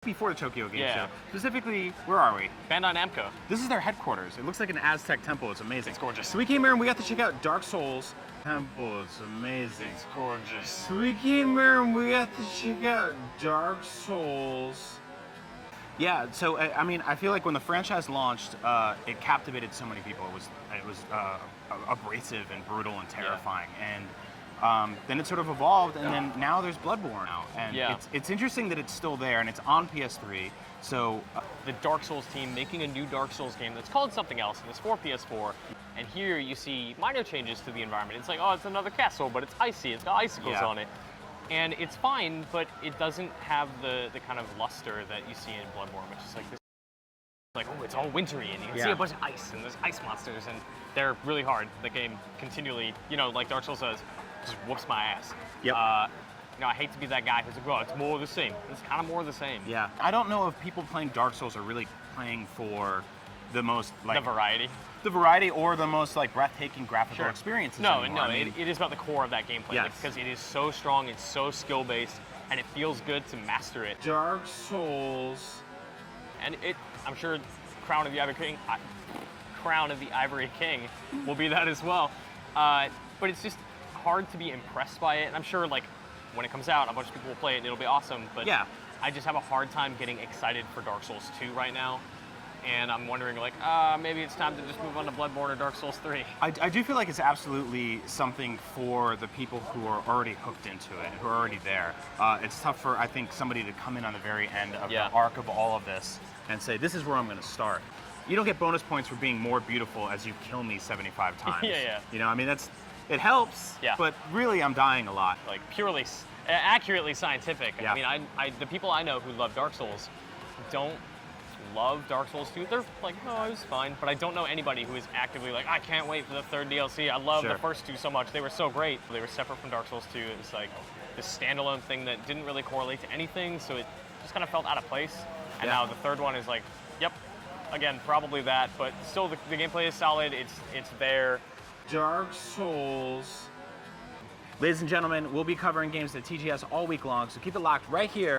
before the Tokyo Game Yeah. Show. Specifically, where are we? Bandai Namco. This is their headquarters. It looks like an Aztec temple. It's amazing. It's gorgeous. So we came here and we got to check out Dark Souls temple. It's amazing. It's gorgeous. So we came here and we got to check out Dark Souls. Yeah, so I mean, I feel like when the franchise launched, it captivated so many people. It was abrasive and brutal and terrifying, and then it sort of evolved, and then now there's Bloodborne now, and it's interesting that it's still there and it's on PS3. So the Dark Souls team making a new Dark Souls game that's called something else, and it's for PS4. And here you see minor changes to the environment. It's like, oh, it's another castle, but it's icy. It's got icicles on it. And it's fine, but it doesn't have the kind of luster that you see in Bloodborne, which is like this, like, oh, it's all wintry, and you can see a bunch of ice, and there's ice monsters, and they're really hard. The game continually, you know, like Dark Souls says, just whoops my ass. Yep. You know, I hate to be that guy who's like, well, it's more of the same. It's kind of more of the same. Yeah. I don't know if people playing Dark Souls are really playing for the most, like... The variety. The variety or the most, like, breathtaking graphical experiences. No, anymore. no, it is about the core of that gameplay. Because it is so strong, it's so skill-based, and it feels good to master it. Dark Souls. And I'm sure Crown of the Ivory King will be that as well. But it's just hard to be impressed by it. And I'm sure, like, when it comes out, a bunch of people will play it and it'll be awesome. But I just have a hard time getting excited for Dark Souls 2 right now. And I'm wondering, like, maybe it's time to just move on to Bloodborne or Dark Souls 3. I do feel like it's absolutely something for the people who are already hooked into it, who are already there. It's tough for, I think, somebody to come in on the very end of the arc of all of this and say, this is where I'm going to start. You don't get bonus points for being more beautiful as you kill me 75 times. You know, I mean, it helps, but really I'm dying a lot. Like, purely, accurately scientific. I mean, the people I know who love Dark Souls don't love Dark Souls 2. They're like, oh, it was fine. But I don't know anybody who is actively like, I can't wait for the third DLC. I love the first two so much. They were so great. They were separate from Dark Souls 2. It was like this standalone thing that didn't really correlate to anything, so it just kind of felt out of place. And now the third one is like, yep, again, probably that, but still the gameplay is solid. It's there. Dark Souls. Ladies and gentlemen, we'll be covering games at TGS all week long, so keep it locked right here.